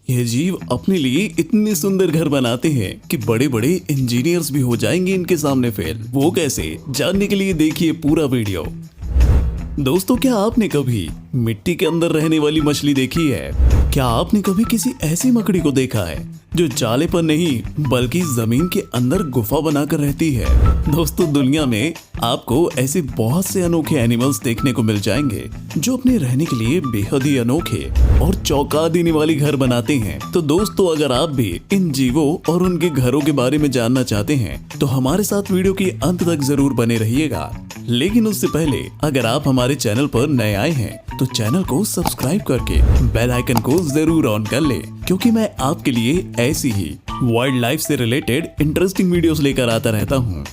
ये जीव अपने लिए इतने सुंदर घर बनाते हैं कि बड़े बड़े इंजीनियर्स भी हो जाएंगे इनके सामने फेल। वो कैसे, जानने के लिए देखिए पूरा वीडियो। दोस्तों, क्या आपने कभी मिट्टी के अंदर रहने वाली मछली देखी है? क्या आपने कभी किसी ऐसी मकड़ी को देखा है जो जाले पर नहीं बल्कि जमीन के अंदर गुफा बनाकर रहती है? दोस्तों, दुनिया में आपको ऐसे बहुत से अनोखे एनिमल्स देखने को मिल जाएंगे जो अपने रहने के लिए बेहद ही अनोखे और चौंका देने वाली घर बनाते हैं। तो दोस्तों, अगर आप भी इन जीवों और उनके घरों के बारे में जानना चाहते हैं तो हमारे साथ वीडियो के अंत तक जरूर बने रहिएगा। लेकिन उससे पहले अगर आप हमारे चैनल पर नए आए हैं तो चैनल को सब्सक्राइब करके बेल आइकन को जरूर ऑन कर ले, क्योंकि मैं आपके लिए ऐसी ही वाइल्ड लाइफ से रिलेटेड इंटरेस्टिंग वीडियोस लेकर आता रहता हूँ।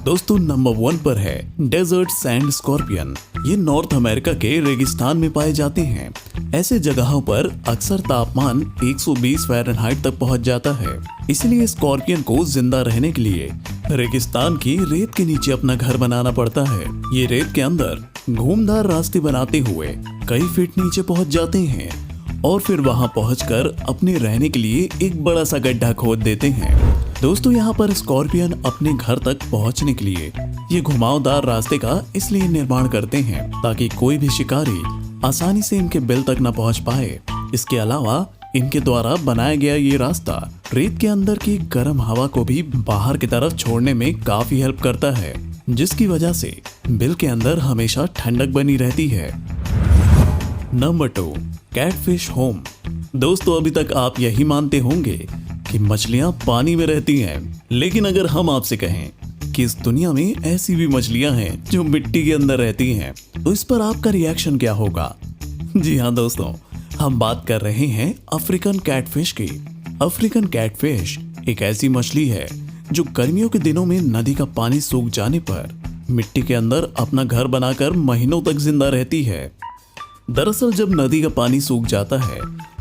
दोस्तों, नंबर 1 पर है डेजर्ट सैंड स्कॉर्पियन। ये नॉर्थ अमेरिका के रेगिस्तान में पाए जाते हैं। ऐसे जगहों पर अक्सर तापमान 120 फ़ारेनहाइट तक पहुंच जाता है। इसलिए स्कॉर्पियन को जिंदा रहने के लिए रेगिस्तान की रेत के नीचे अपना घर बनाना पड़ता है। ये रेत के अंदर घूमदार रास्ते बनाते हुए कई फीट नीचे पहुंच जाते हैं और फिर वहां पहुंचकर अपने रहने के लिए एक बड़ा सा गड्ढा खोद देते हैं। दोस्तों, यहाँ पर स्कॉर्पियन अपने घर तक पहुंचने के लिए ये घुमावदार रास्ते का इसलिए निर्माण करते हैं ताकि कोई भी शिकारी आसानी से इनके बिल तक न पहुंच पाए। इसके अलावा इनके द्वारा बनाया गया ये रास्ता रेत के अंदर की गर्म हवा को भी बाहर की तरफ छोड़ने में काफी हेल्प करता है, जिसकी वजह से बिल के अंदर हमेशा ठंडक बनी रहती है। Number 2, catfish home. दोस्तों, अभी तक आप यही मानते होंगे कि मछलियां पानी में रहती हैं, लेकिन अगर हम आपसे कहें कि इस दुनिया में ऐसी भी मछलियां हैं जो मिट्टी के अंदर रहती हैं, तो इस पर आपका रिएक्शन क्या होगा? जी हाँ दोस्तों, हम बात कर रहे हैं अफ्रीकन कैटफिश की। अफ्रीकन कैटफिश एक ऐसी मछली है जो गर्मियों के दिनों में नदी का पानी सूख जाने पर मिट्टी के अंदर अपना घर बनाकर महीनों तक जिंदा रहती है। दरअसल जब नदी का पानी सूख जाता है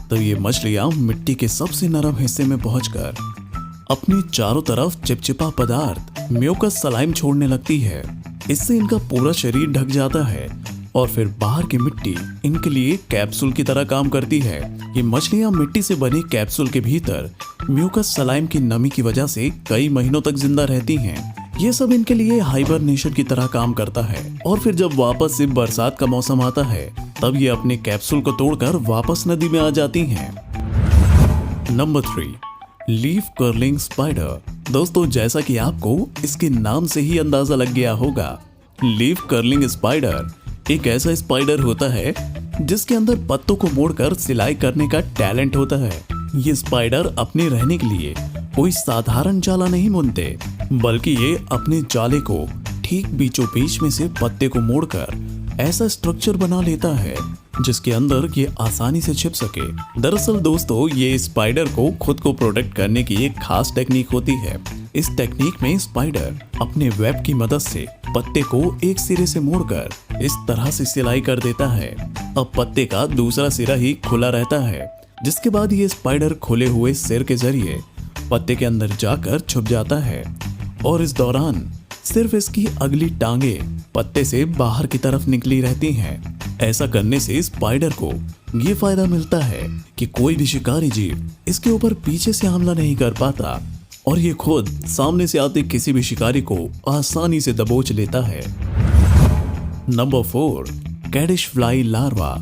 तो ये मछलियां मिट्टी के सबसे नरम हिस्से में पहुंचकर अपने चारों तरफ चिपचिपा पदार्थ म्यूकस सलाइम छोड़ने लगती है। इससे इनका पूरा शरीर ढक जाता है और फिर बाहर की मिट्टी इनके लिए कैप्सूल की तरह काम करती है। ये मछलियां मिट्टी से बने कैप्सूल के भीतर म्यूकस सलाइम की नमी की वजह से कई महीनों तक जिंदा रहती हैं। ये सब इनके लिए हाइबरनेशन की तरह काम करता है और फिर जब वापस से बरसात का मौसम आता है तब ये अपने कैप्सूल को तोड़कर वापस नदी में आ जाती हैं। Number 3, leaf curling spider. दोस्तों, जैसा कि आपको इसके नाम से ही अंदाजा लग गया होगा, लीफ कर्लिंग स्पाइडर एक ऐसा स्पाइडर होता है जिसके अंदर पत्तों को मोड़कर सिलाई करने का टैलेंट होता है। ये स्पाइडर अपने रहने के लिए कोई साधारण जाला नहीं बुनते, बल्कि ये अपने जाले को ठीक बीचों बीच में से पत्ते को मोड़कर ऐसा स्ट्रक्चर बना लेता है जिसके अंदर ये आसानी से छिप सके। दरअसल दोस्तों, ये स्पाइडर को खुद को प्रोटेक्ट करने की एक खास टेक्निक होती है। इस टेक्निक में स्पाइडर अपने वेब की मदद से पत्ते को एक सिरे से मोड़कर इस तरह से सिलाई कर देता है। अब पत्ते का दूसरा सिरा ही खुला रहता है, जिसके बाद ये स्पाइडर खुले हुए सिर के जरिए पत्ते के अंदर जाकर छुप जाता है और इस दौरान सिर्फ इसकी अगली टांगे पत्ते से बाहर की तरफ निकली रहती हैं। ऐसा करने से स्पाइडर को ये फायदा मिलता है कि कोई भी शिकारी जीव इसके ऊपर पीछे से हमला नहीं कर पाता और ये खुद सामने से आते किसी भी शिकारी को आसानी से दबोच लेता है। Number 4, caddis fly larva.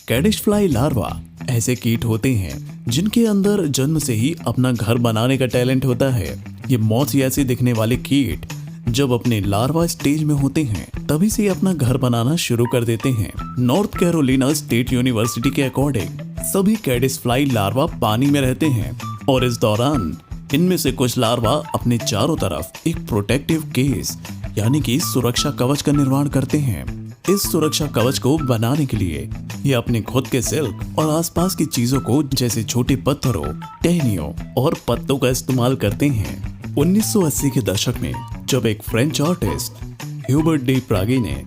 Caddis fly larva ऐसे कीट होते हैं जिनके अंदर जन्म से ही अपना घर बनाने का टैलेंट होता है। ये मौत जैसे दिखने वाले कीट जब अपने लार्वा स्टेज में होते हैं तभी से अपना घर बनाना शुरू कर देते हैं। नॉर्थ कैरोलिना स्टेट यूनिवर्सिटी के अकॉर्डिंग सभी कैडिश फ्लाई लार्वा पानी में रहते हैं और इस दौरान इनमें से कुछ लार्वा अपने चारों तरफ एक प्रोटेक्टिव केस यानी कि सुरक्षा कवच का निर्माण करते हैं। इस सुरक्षा कवच को बनाने के लिए ये अपने खुद के सिल्क और आसपास की चीजों को जैसे छोटे पत्थरों, टहनियों और पत्तों का इस्तेमाल करते हैं। 1980 के दशक में जब एक फ्रेंच आर्टिस्ट ह्यूबर्ट डी प्रागी ने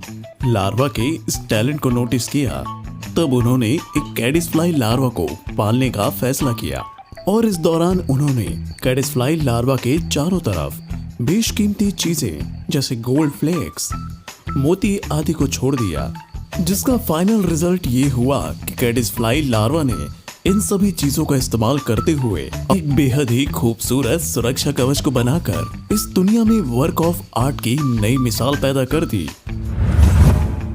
लार्वा के इस टैलेंट को नोटिस किया, तब उन्होंने एक कैडिश फ्लाई लार्वा को पालने का फैसला किया और इस दौरान उन्होंने कैडिश फ्लाई लार्वा के चारों तरफ बेशकीमती चीजें जैसे गोल्ड फ्लेक्स, मोती आदि को छोड़ दिया, जिसका फाइनल रिजल्ट ये हुआ कि कैडिश फ्लाई लार्वा ने इन सभी चीजों का इस्तेमाल करते हुए एक बेहद ही खूबसूरत सुरक्षा कवच को बनाकर इस दुनिया में वर्क ऑफ आर्ट की नई मिसाल पैदा कर दी।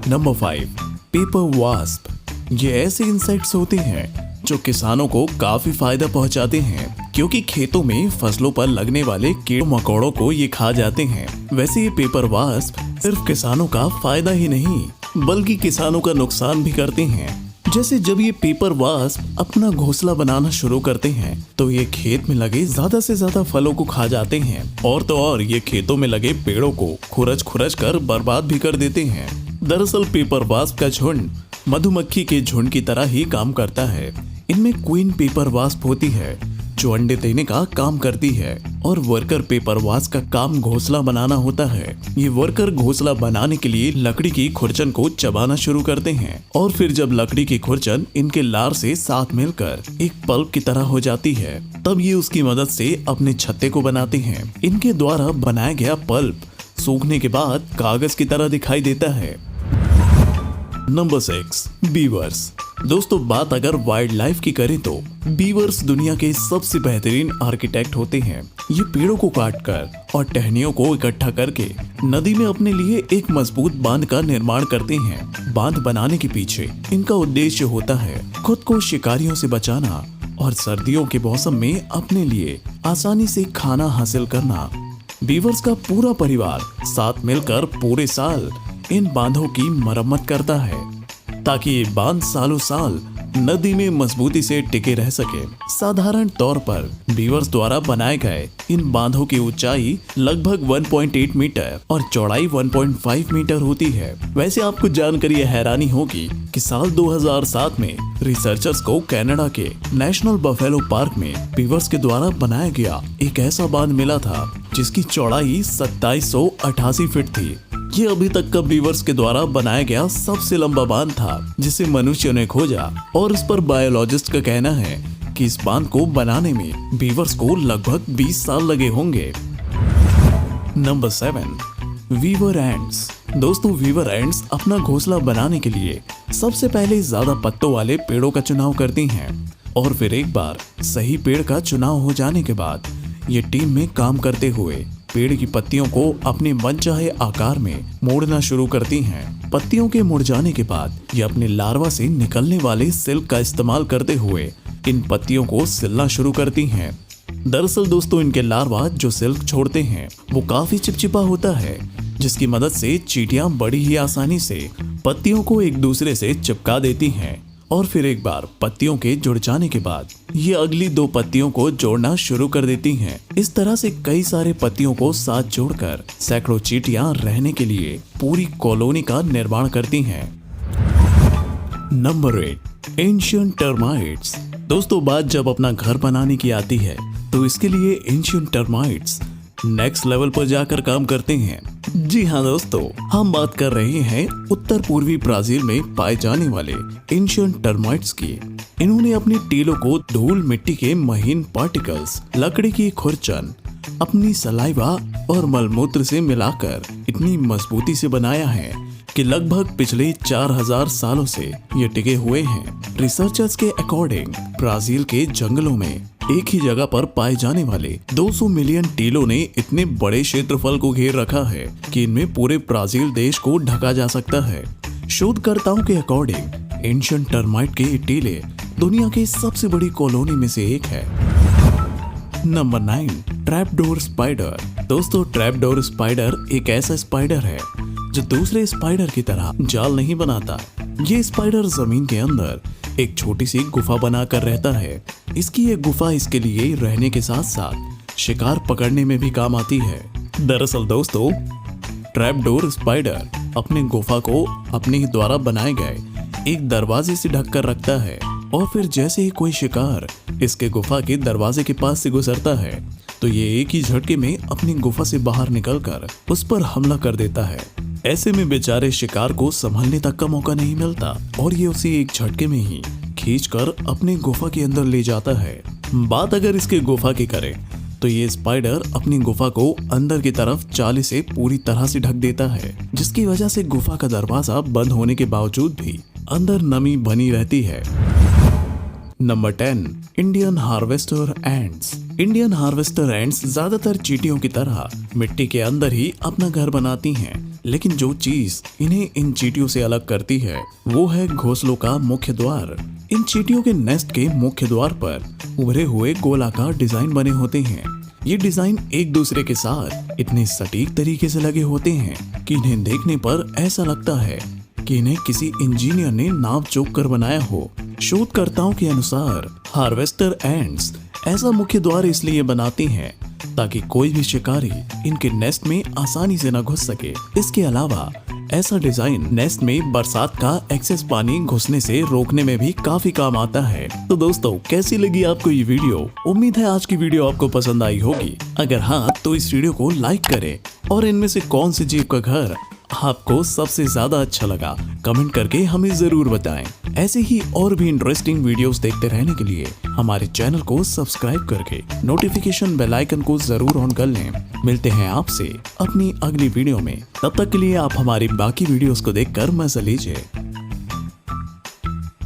Number 5, paper wasp. ये ऐसे इंसेक्ट्स होते हैं जो किसानों को काफी फायदा पहुंचाते हैं, क्योंकि खेतों में फसलों पर लगने वाले कीड़ों मकोड़ों को ये खा जाते हैं। वैसे ये पेपर वास्प सिर्फ किसानों का फायदा ही नहीं बल्कि किसानों का नुकसान भी करते हैं। जैसे जब ये पेपर वास्प अपना घोंसला बनाना शुरू करते हैं तो ये खेत में लगे ज्यादा से ज्यादा फलों को खा जाते हैं, और तो और ये खेतों में लगे पेड़ों को खुरच कर बर्बाद भी कर देते हैं। दरअसल पेपर वास्प का झुंड मधुमक्खी के झुंड की तरह ही काम करता है। इनमें क्वीन पेपर वास्प होती है जो अंडे देने का काम करती है, और वर्कर पेपर वास्प का काम घोंसला बनाना होता है। ये वर्कर घोंसला बनाने के लिए लकड़ी की खुरचन को चबाना शुरू करते हैं, और फिर जब लकड़ी की खुरचन इनके लार से साथ मिलकर एक पल्प की तरह हो जाती है, तब ये उसकी मदद से अपने छत्ते को बनाते हैं। इनके द्वारा बनाया गया पल्प सूखने के बाद कागज की तरह दिखाई देता है। Number 6, beavers. दोस्तों, बात अगर वाइल्ड लाइफ की करें तो बीवर्स दुनिया के सबसे बेहतरीन आर्किटेक्ट होते हैं। ये पेड़ों को काटकर और टहनियों को इकट्ठा करके नदी में अपने लिए एक मजबूत बांध का निर्माण करते हैं। बांध बनाने के पीछे इनका उद्देश्य होता है खुद को शिकारियों से बचाना और सर्दियों के मौसम में अपने लिए आसानी से खाना हासिल करना। बीवर्स का पूरा परिवार साथ मिलकर पूरे साल इन बांधों की मरम्मत करता है ताकि ये बांध सालों साल नदी में मजबूती से टिके रह सके। साधारण तौर पर बीवर्स द्वारा बनाए गए इन बांधों की ऊंचाई लगभग 1.8 मीटर और चौड़ाई 1.5 मीटर होती है। वैसे आपको जानकर यह हैरानी होगी कि साल 2007 में रिसर्चर्स को कनाडा के नेशनल बफेलो पार्क में बीवर्स के द्वारा बनाया गया एक ऐसा बांध मिला था जिसकी चौड़ाई 2788 फीट थी। ये अभी तक का बीवर्स के द्वारा बनाया गया सबसे लंबा बांध था जिसे मनुष्य ने खोजा, और इस पर बायोलॉजिस्ट का कहना है कि इस बांध को बनाने में बीवर्स को लगभग 20 साल लगे होंगे। Number 7, weaver ants. दोस्तों, वीवर एंट्स अपना घोंसला बनाने के लिए सबसे पहले ज्यादा पत्तों वाले पेड़ों का चुनाव करती हैं, और फिर एक बार सही पेड़ का चुनाव हो जाने के बाद ये टीम में काम करते हुए पेड़ की पत्तियों को अपने मनचाहे आकार में मोड़ना शुरू करती हैं। पत्तियों के मुड़ जाने के बाद ये अपने लार्वा से निकलने वाले सिल्क का इस्तेमाल करते हुए इन पत्तियों को सिलना शुरू करती हैं। दरअसल दोस्तों, इनके लार्वा जो सिल्क छोड़ते हैं वो काफी चिपचिपा होता है, जिसकी मदद से चींटियां बड़ी ही आसानी से पत्तियों को एक दूसरे से चिपका देती हैं, और फिर एक बार पत्तियों के जुड़ जाने के बाद ये अगली 2 पत्तियों को जोड़ना शुरू कर देती हैं। इस तरह से कई सारे पत्तियों को साथ जोड़कर सैकड़ों चींटियां रहने के लिए पूरी कॉलोनी का निर्माण करती हैं। Number 8, ancient termites. दोस्तों, बात जब अपना घर बनाने की आती है तो इसके लिए एंशिएंट टर्माइट्स नेक्स्ट लेवल पर जाकर काम करते हैं। जी हाँ दोस्तों, हम बात कर रहे हैं उत्तर पूर्वी ब्राजील में पाए जाने वाले एंशिएंट टर्माइट्स की। इन्होंने अपनी टीलों को धूल मिट्टी के महीन पार्टिकल्स, लकड़ी की खुरचन, अपनी सलाइवा और मलमूत्र से मिलाकर इतनी मजबूती से बनाया है कि लगभग पिछले 4000 सालों से ये टिके हुए हैं। रिसर्चर्स के अकॉर्डिंग ब्राजील के जंगलों में एक ही जगह पर पाए जाने वाले 200 मिलियन टीलों ने इतने बड़े क्षेत्रफल को घेर रखा है कि इनमें पूरे ब्राजील देश को ढका जा सकता है। शोधकर्ताओं के अकॉर्डिंग एंशिएंट टर्माइट के ये टीले दुनिया की सबसे बड़ी कॉलोनी में से एक है। Number 9, trapdoor spider. दोस्तों, ट्रैपडोर स्पाइडर एक ऐसा स्पाइडर है जो दूसरे स्पाइडर की तरह जाल नहीं बनाता। ये स्पाइडर जमीन के अंदर एक छोटी सी गुफा बनाकर रहता है। इसकी ये गुफा इसके लिए रहने के साथ साथ शिकार पकड़ने में भी काम आती है। दरअसल दोस्तों, ट्रैपडोर स्पाइडर अपने गुफा को अपने ही द्वारा बनाए गए एक दरवाजे से ढक कर रखता है, और फिर जैसे ही कोई शिकार इसके गुफा के दरवाजे के पास से गुजरता है तो ये एक ही झटके में अपनी गुफा से बाहर निकलकर उस पर हमला कर देता है। ऐसे में बेचारे शिकार को संभलने तक का मौका नहीं मिलता और ये उसे एक झटके में ही खींचकर अपने गुफा के अंदर ले जाता है। बात अगर इसके गुफा की करें तो ये स्पाइडर अपनी गुफा को अंदर की तरफ जाले से पूरी तरह से ढक देता है, जिसकी वजह से गुफा का दरवाजा बंद होने के बावजूद भी अंदर नमी बनी रहती है। Number 10, Indian harvester ants. Indian harvester ants ज्यादातर चींटियों की तरह मिट्टी के अंदर ही अपना घर बनाती हैं, लेकिन जो चीज इन्हें इन चींटियों से अलग करती है वो है घोंसलों का मुख्य द्वार। इन चींटियों के नेस्ट के मुख्य द्वार पर उभरे हुए गोलाकार डिजाइन बने होते हैं। ये डिजाइन एक दूसरे के साथ इतने सटीक तरीके से लगे होते हैं कि इन्हें देखने पर ऐसा लगता है कि इन्हें किसी इंजीनियर ने नाप जोक कर बनाया हो। शोधकर्ताओं के अनुसार हार्वेस्टर एंट्स ऐसा मुख्य द्वार इसलिए बनाते हैं ताकि कोई भी शिकारी इनके नेस्ट में आसानी से न घुस सके। इसके अलावा ऐसा डिजाइन नेस्ट में बरसात का एक्सेस पानी घुसने से रोकने में भी काफी काम आता है। तो दोस्तों, कैसी लगी आपको ये वीडियो? उम्मीद है आज की वीडियो आपको पसंद आई होगी। अगर हाँ तो इस वीडियो को लाइक करें और इनमें से कौन से जीव का घर आपको सबसे ज्यादा अच्छा लगा कमेंट करके हमें जरूर बताएं। ऐसे ही और भी इंटरेस्टिंग वीडियोस देखते रहने के लिए हमारे चैनल को सब्सक्राइब करके नोटिफिकेशन बेल आइकन को जरूर ऑन कर लें। मिलते हैं आपसे अपनी अगली वीडियो में। तब तक के लिए आप हमारी बाकी वीडियोस को देखकर मजा लीजिए।